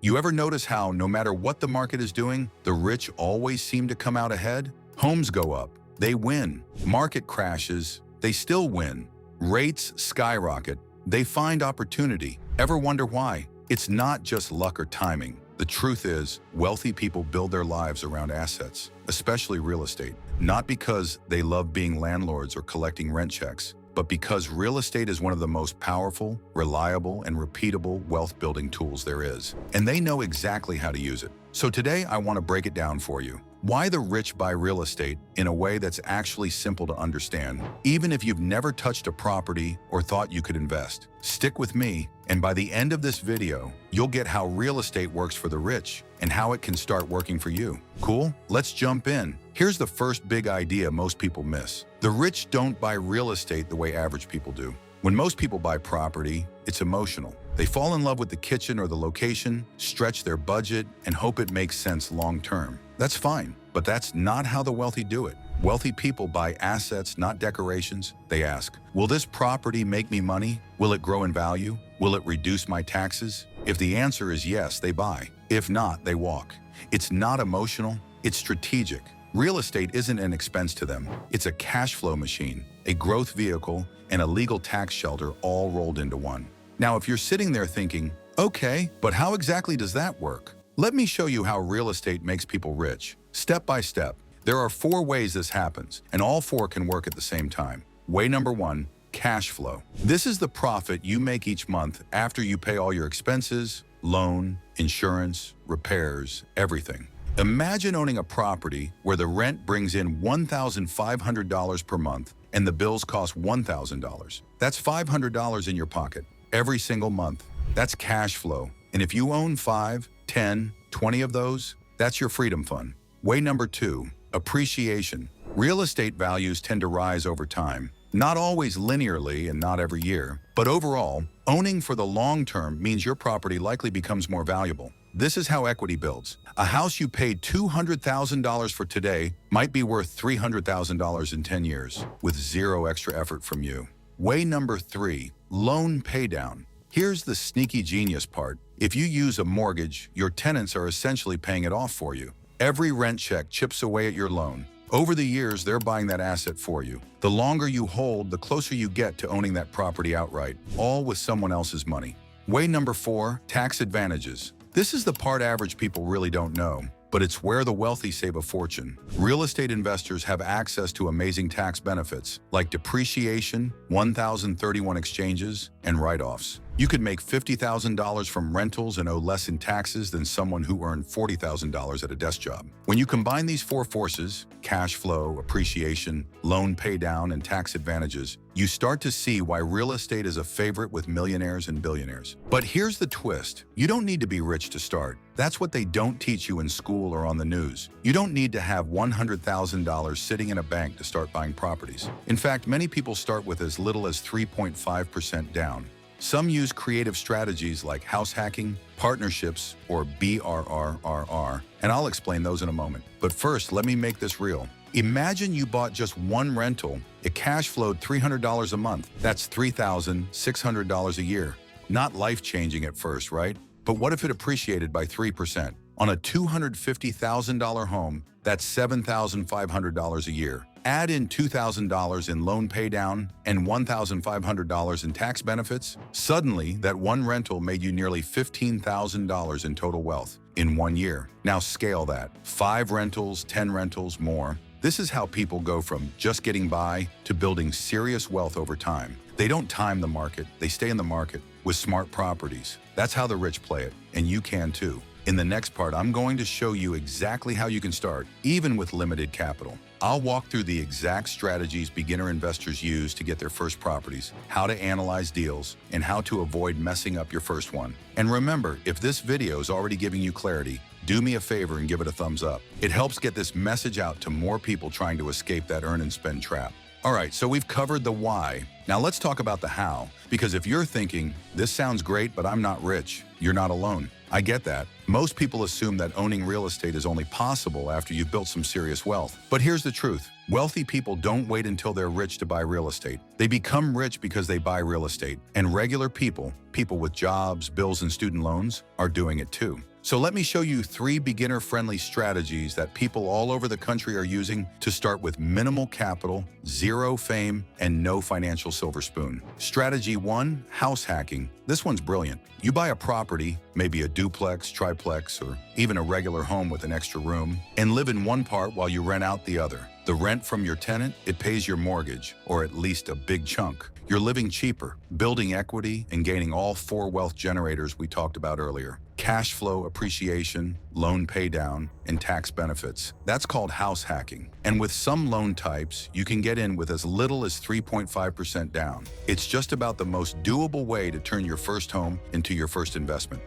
You ever notice how, no matter what the market is doing, the rich always seem to come out ahead? Homes go up, they win. Market crashes, they still win. Rates skyrocket, they find opportunity. Ever wonder why? It's not just luck or timing. The truth is, wealthy people build their lives around assets, especially real estate, not because they love being landlords or collecting rent checks, but because real estate is one of the most powerful, reliable, and repeatable wealth-building tools there is. And they know exactly how to use it. So today, I want to break it down for you. Why the rich buy real estate in a way that's actually simple to understand, even if you've never touched a property or thought you could invest. Stick with me, and by the end of this video, you'll get how real estate works for the rich and how it can start working for you. Cool? Let's jump in. Here's the first big idea most people miss. The rich don't buy real estate the way average people do. When most people buy property, it's emotional. They fall in love with the kitchen or the location, stretch their budget, and hope it makes sense long term. That's fine, but that's not how the wealthy do it. Wealthy people buy assets, not decorations. They ask, will this property make me money? Will it grow in value? Will it reduce my taxes? If the answer is yes, they buy. If not, they walk. It's not emotional, it's strategic. Real estate isn't an expense to them. It's a cash flow machine, a growth vehicle, and a legal tax shelter all rolled into one. Now, if you're sitting there thinking, okay, but how exactly does that work? Let me show you how real estate makes people rich, step by step. There are 4 ways this happens, and all 4 can work at the same time. Way number 1, cash flow. This is the profit you make each month after you pay all your expenses, loan, insurance, repairs, everything. Imagine owning a property where the rent brings in $1,500 per month and the bills cost $1,000. That's $500 in your pocket every single month. That's cash flow. And if you own 5, 10, 20 of those, that's your freedom fund. Way number 2, appreciation. Real estate values tend to rise over time. Not always linearly and not every year, but overall, owning for the long term means your property likely becomes more valuable. This is how equity builds. A house you paid $200,000 for today might be worth $300,000 in 10 years, with zero extra effort from you. Way number 3, loan paydown. Here's the sneaky genius part. If you use a mortgage, your tenants are essentially paying it off for you. Every rent check chips away at your loan. Over the years, they're buying that asset for you. The longer you hold, the closer you get to owning that property outright, all with someone else's money. Way number 4, tax advantages. This is the part average people really don't know, but it's where the wealthy save a fortune. Real estate investors have access to amazing tax benefits, like depreciation, 1,031 exchanges, and write-offs. You could make $50,000 from rentals and owe less in taxes than someone who earned $40,000 at a desk job. When you combine these 4 forces, cash flow, appreciation, loan paydown, and tax advantages, you start to see why real estate is a favorite with millionaires and billionaires. But here's the twist. You don't need to be rich to start. That's what they don't teach you in school or on the news. You don't need to have $100,000 sitting in a bank to start buying properties. In fact, many people start with as little as 3.5% down. Some use creative strategies like house hacking, partnerships, or BRRRR, and I'll explain those in a moment. But first, let me make this real. Imagine you bought just one rental. It cash flowed $300 a month. That's $3,600 a year. Not life-changing at first, right? But what if it appreciated by 3%? On a $250,000 home, that's $7,500 a year. Add in $2,000 in loan paydown and $1,500 in tax benefits. Suddenly, that one rental made you nearly $15,000 in total wealth in 1 year. Now scale that. 5 rentals, 10 rentals, more. This is how people go from just getting by to building serious wealth over time. They don't time the market, they stay in the market with smart properties. That's how the rich play it, and you can too. In the next part, I'm going to show you exactly how you can start, even with limited capital. I'll walk through the exact strategies beginner investors use to get their first properties, how to analyze deals, and how to avoid messing up your first one. And remember, if this video is already giving you clarity, do me a favor and give it a thumbs up. It helps get this message out to more people trying to escape that earn and spend trap. All right, so we've covered the why. Now let's talk about the how, because if you're thinking, this sounds great, but I'm not rich, you're not alone. I get that. Most people assume that owning real estate is only possible after you've built some serious wealth. But here's the truth. Wealthy people don't wait until they're rich to buy real estate. They become rich because they buy real estate. And regular people, people with jobs, bills, and student loans, are doing it too. So let me show you 3 beginner-friendly strategies that people all over the country are using to start with minimal capital, 0 fame, and no financial silver spoon. Strategy 1, house hacking. This one's brilliant. You buy a property, maybe a duplex, triplex, or even a regular home with an extra room, and live in one part while you rent out the other. The rent from your tenant, it pays your mortgage, or at least a big chunk. You're living cheaper, building equity, and gaining all 4 wealth generators we talked about earlier. Cash flow appreciation, loan paydown, and tax benefits. That's called house hacking. And with some loan types, you can get in with as little as 3.5% down. It's just about the most doable way to turn your first home into your first investment.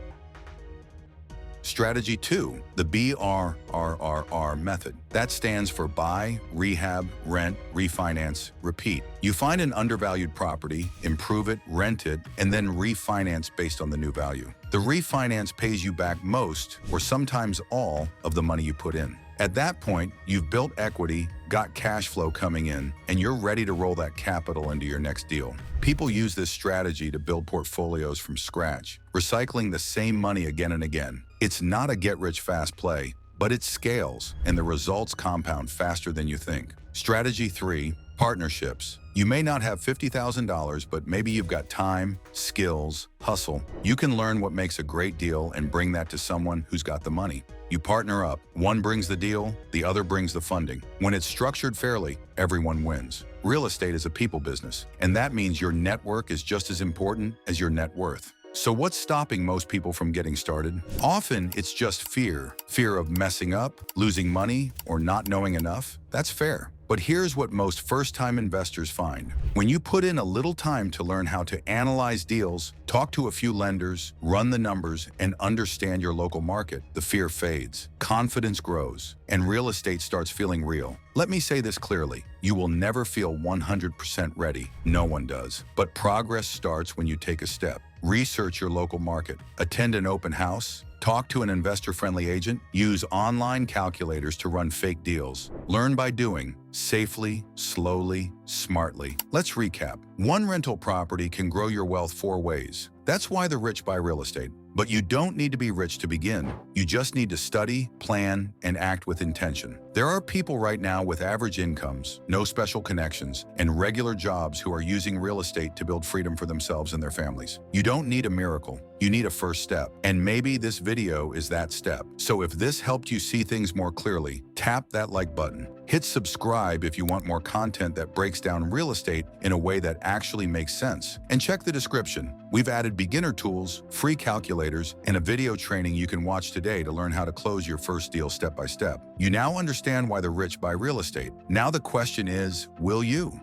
Strategy 2, the BRRRR method. That stands for buy, rehab, rent, refinance, repeat. You find an undervalued property, improve it, rent it, and then refinance based on the new value. The refinance pays you back most, or sometimes all, of the money you put in. At that point, you've built equity, got cash flow coming in, and you're ready to roll that capital into your next deal. People use this strategy to build portfolios from scratch, recycling the same money again and again. It's not a get-rich-fast play, but it scales, and the results compound faster than you think. Strategy 3, partnerships. You may not have $50,000, but maybe you've got time, skills, hustle. You can learn what makes a great deal and bring that to someone who's got the money. You partner up. One brings the deal, the other brings the funding. When it's structured fairly, everyone wins. Real estate is a people business, and that means your network is just as important as your net worth. So what's stopping most people from getting started? Often it's just fear. Fear of messing up, losing money, or not knowing enough. That's fair. But here's what most first-time investors find. When you put in a little time to learn how to analyze deals, talk to a few lenders, run the numbers, and understand your local market, the fear fades, confidence grows, and real estate starts feeling real. Let me say this clearly. You will never feel 100% ready. No one does. But progress starts when you take a step. Research your local market. Attend an open house. Talk to an investor-friendly agent. Use online calculators to run fake deals. Learn by doing, safely, slowly, smartly. Let's recap. One rental property can grow your wealth 4 ways. That's why the rich buy real estate. But you don't need to be rich to begin. You just need to study, plan, and act with intention. There are people right now with average incomes, no special connections, and regular jobs who are using real estate to build freedom for themselves and their families. You don't need a miracle. You need a first step. And maybe this video is that step. So if this helped you see things more clearly, tap that like button. Hit subscribe if you want more content that breaks down real estate in a way that actually makes sense. And check the description. We've added beginner tools, free calculators, and a video training you can watch today to learn how to close your first deal step by step. You now understand why the rich buy real estate. Now the question is, will you?